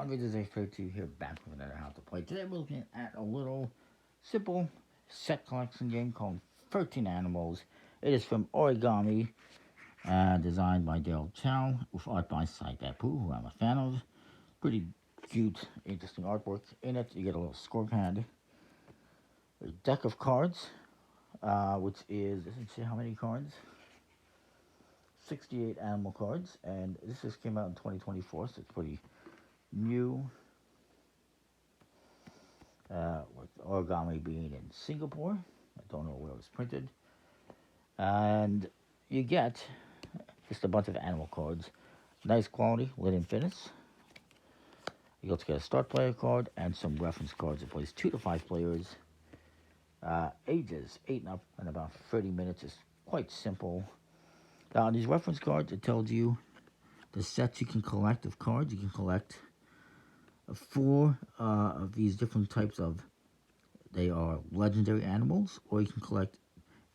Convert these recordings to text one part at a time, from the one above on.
Ravensburger is a to here back with another How to Play. Today we're looking at a little simple set collection game called 13 Animals. It is from Origami, designed by Dale Chow, with art by Sai Bapu, who I'm a fan of. Pretty cute, interesting artwork in it. You get a little scorepad, a deck of cards, which is, let's see how many cards? 68 animal cards, and this just came out in 2024, so it's pretty new. With Origami being in Singapore, I don't know where it was printed, and you get just a bunch of animal cards, nice quality, linen finish. You also get a start player card and some reference cards that plays 2 to 5 players. Ages 8 and up, and about 30 minutes. Is quite simple. Now, on these reference cards, it tells you the sets you can collect of cards. You can collect 4 of these different types of, they are legendary animals, or you can collect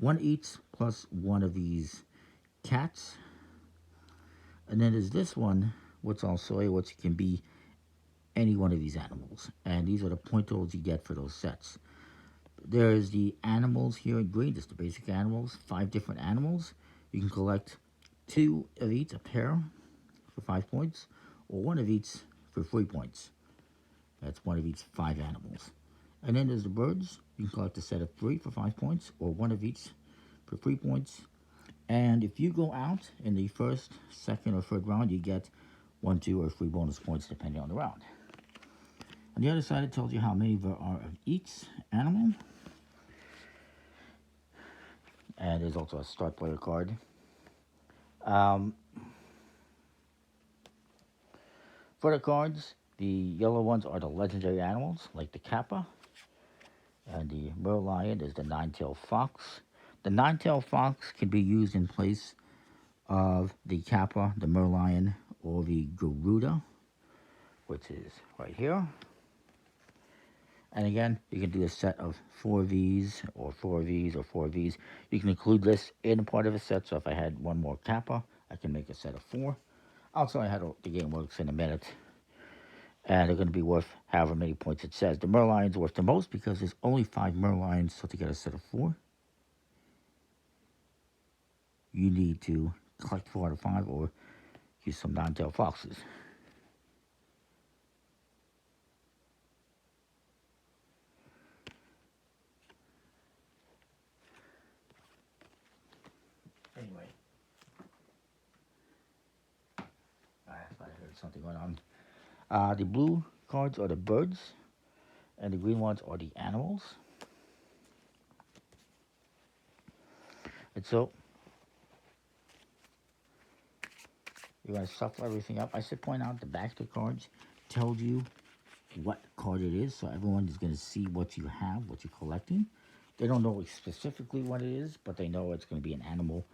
1 each plus 1 of these cats. And then there's this one, which I'll show you, which can be any one of these animals. And these are the point totals you get for those sets. There's the animals here in green, just the basic animals, 5 different animals. You can collect 2 of each, a pair, for 5 points, or 1 of each for 3 points. That's 1 of each 5 animals. And then there's the birds. You can collect a set of 3 for 5 points, or 1 of each for 3 points. And if you go out in the first, second, or third round, you get 1, 2, or 3 bonus points depending on the round. On the other side, it tells you how many there are of each animal. And there's also a start player card. For the cards, the yellow ones are the legendary animals, like the kappa. And the merlion is the nine-tailed fox. The nine-tailed fox can be used in place of the kappa, the merlion, or the garuda, which is right here. And again, you can do a set of 4 of these, or 4 of these, or 4 of these. You can include this in part of a set, so if I had 1 more kappa, I can make a set of 4. I'll show you how the game works in a minute. And they're going to be worth however many points it says. The merlion's worth the most because there's only 5 merlions, so to get a set of 4, you need to collect 4 out of 5 or use some nine-tailed foxes. Anyway, I heard something going on. The blue cards are the birds, and the green ones are the animals. And so, you're going to shuffle everything up. I should point out the back of the cards tells you what card it is, so everyone is going to see what you have, what you're collecting. They don't know specifically what it is, but they know it's going to be an animal,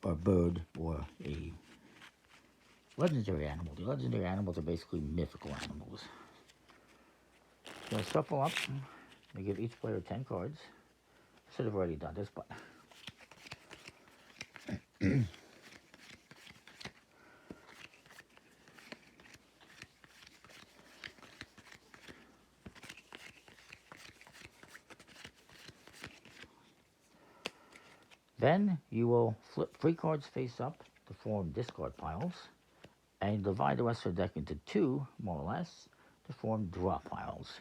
or a bird, or a legendary animal. The legendary animals are basically mythical animals. So shuffle up. They give each player 10 cards. I should have already done this, but then you will flip 3 cards face up to form discard piles, and divide the rest of the deck into 2, more or less, to form draw piles.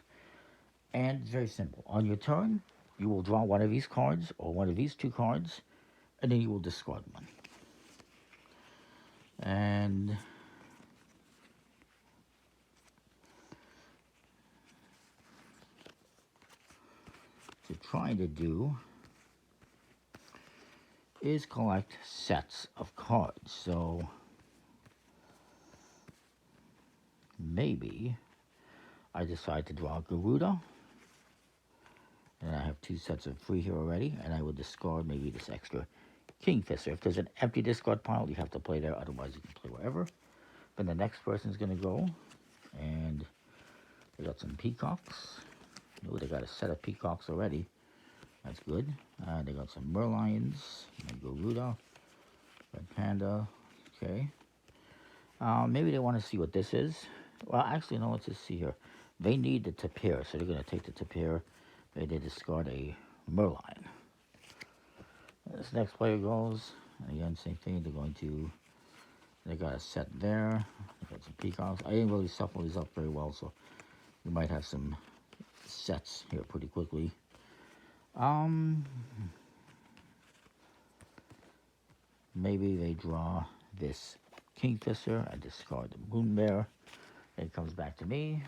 And it's very simple. On your turn, you will draw 1 of these cards, or 1 of these 2 cards, and then you will discard 1. And to try to do is collect sets of cards. So maybe I decide to draw Garuda, and I have 2 sets of 3 here already, and I will discard maybe this extra Kingfisher. If there's an empty discard pile, you have to play there, otherwise you can play wherever. Then the next person's going to go, and they got some peacocks. Oh, they got a set of peacocks already. That's good. They got some merlions, Garuda, red panda. Okay. Maybe they want to see what this is. Well, actually, no, let's just see here. They need the tapir, so they're going to take the tapir. They discard a Merline. This next player goes. Again, same thing. They're going to. They got a set there. They got some peacocks. I didn't really shuffle these up very well, so you might have some sets here pretty quickly. Maybe they draw this Kingfisher. I discard the Moon Bear. It comes back to me.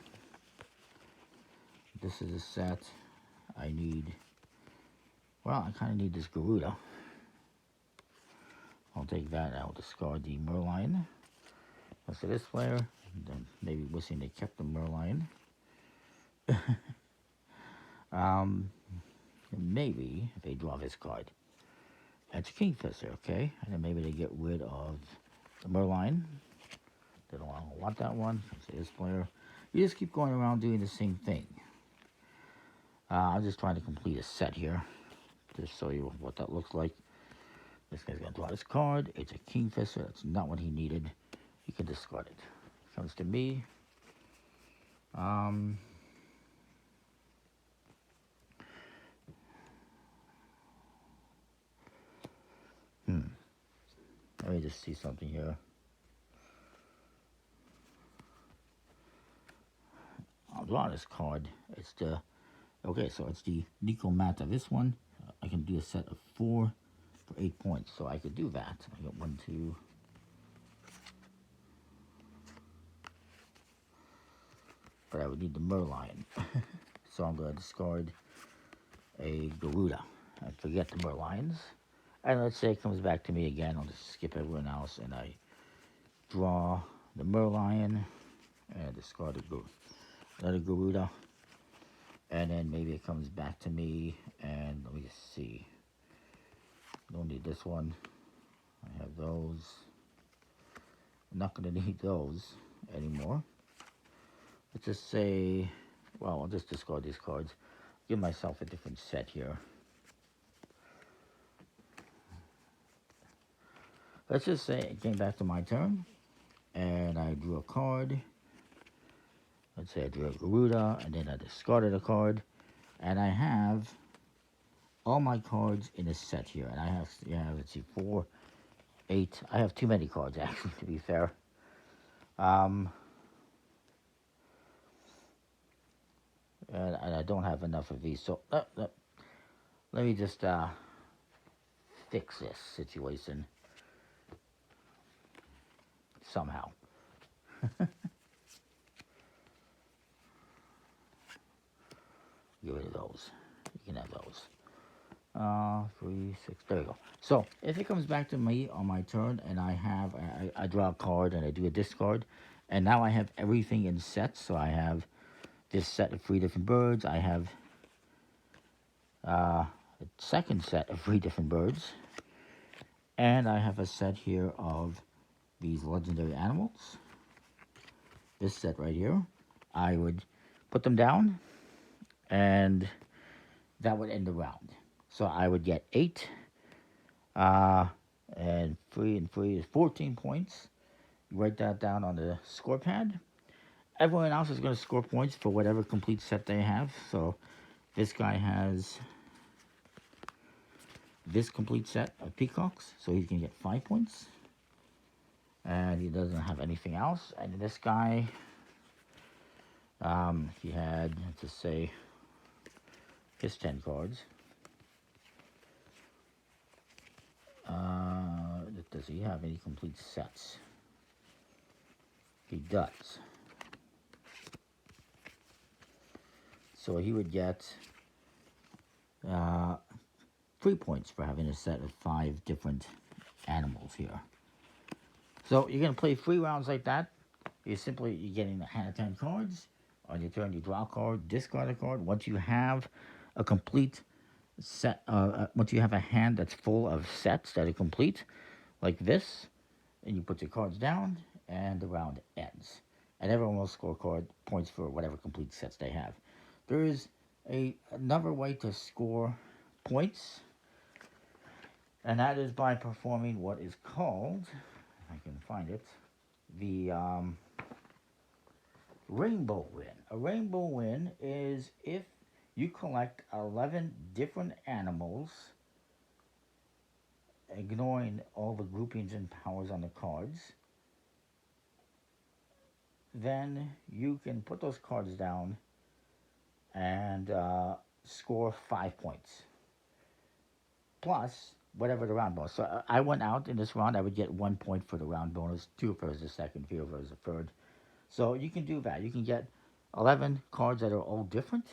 This is a set. I need. Well, I kind of need this Garuda. I'll take that. I'll discard the Merline. So this player, then maybe wishing they kept the Merline. Maybe if they draw this card, that's Kingfisher, okay? And then maybe they get rid of the Merline. They don't want that one. So this player, you just keep going around doing the same thing. I'm just trying to complete a set here, just show you what that looks like. This guy's gonna draw this card. It's a Kingfisher. That's not what he needed. You can discard it. Comes to me. Let me just see something here. I'll draw this card. It's the okay, so it's the Nicomata. This one, I can do a set of 4 for 8 points. So I could do that. I got 1, 2. But I would need the Merline. So I'm going to discard a Garuda and forget the Merlines. And let's say it comes back to me again. I'll just skip everyone else and I draw the Merlion and discard another Garuda. And then maybe it comes back to me and let me just see. Don't need this one. I have those. I'm not going to need those anymore. Let's just say, well, I'll just discard these cards. Give myself a different set here. Let's just say it came back to my turn, and I drew a card. Let's say I drew a Garuda, and then I discarded a card, and I have all my cards in a set here. And I have, let's see, 4, 8. I have too many cards, actually, to be fair. And I don't have enough of these, so let me just fix this situation somehow. Get rid of those. You can have those. 3, 6. There we go. So if it comes back to me on my turn, and I draw a card and I do a discard, and now I have everything in sets. So I have this set of 3 different birds. I have a second set of 3 different birds, and I have a set here of these legendary animals. This set right here, I would put them down, and that would end the round. So I would get 8, and 3 and 3 is 14 points. Write that down on the score pad. Everyone else is going to score points for whatever complete set they have. So this guy has this complete set of peacocks, so he can get 5 points. And he doesn't have anything else. And this guy, he had, let's just say, his 10 cards. Does he have any complete sets? He does. So he would get 3 points for having a set of 5 different animals here. So you're going to play 3 rounds like that. You're getting a hand of 10 cards. On your turn, you draw a card, discard a card. Once you have a complete set, once you have a hand that's full of sets that are complete, like this, and you put your cards down, and the round ends. And everyone will score points for whatever complete sets they have. There is another way to score points, and that is by performing what is called, if I can find it, the Rainbow win. A rainbow win is if you collect 11 different animals, ignoring all the groupings and powers on the cards, then you can put those cards down and score 5 points. Plus, whatever the round bonus. So I went out in this round, I would get 1 point for the round bonus, 2 if it was the second, 3 if it was the third. So you can do that. You can get 11 cards that are all different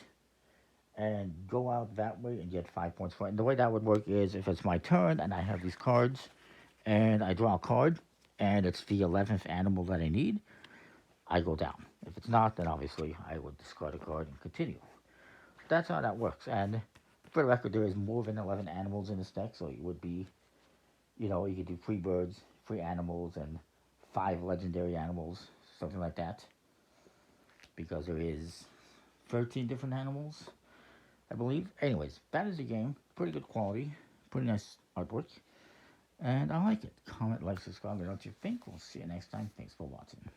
and go out that way and get 5 points for it. And the way that would work is if it's my turn and I have these cards and I draw a card and it's the 11th animal that I need, I go down. If it's not, then obviously I would discard a card and continue. That's how that works. And for the record, there is more than 11 animals in this deck, so it would be, you know, you could do 3 birds, 3 animals, and 5 legendary animals, something like that. Because there is 13 different animals, I believe. Anyways, that is the game. Pretty good quality. Pretty nice artwork. And I like it. Comment, like, subscribe, and what you think. We'll see you next time. Thanks for watching.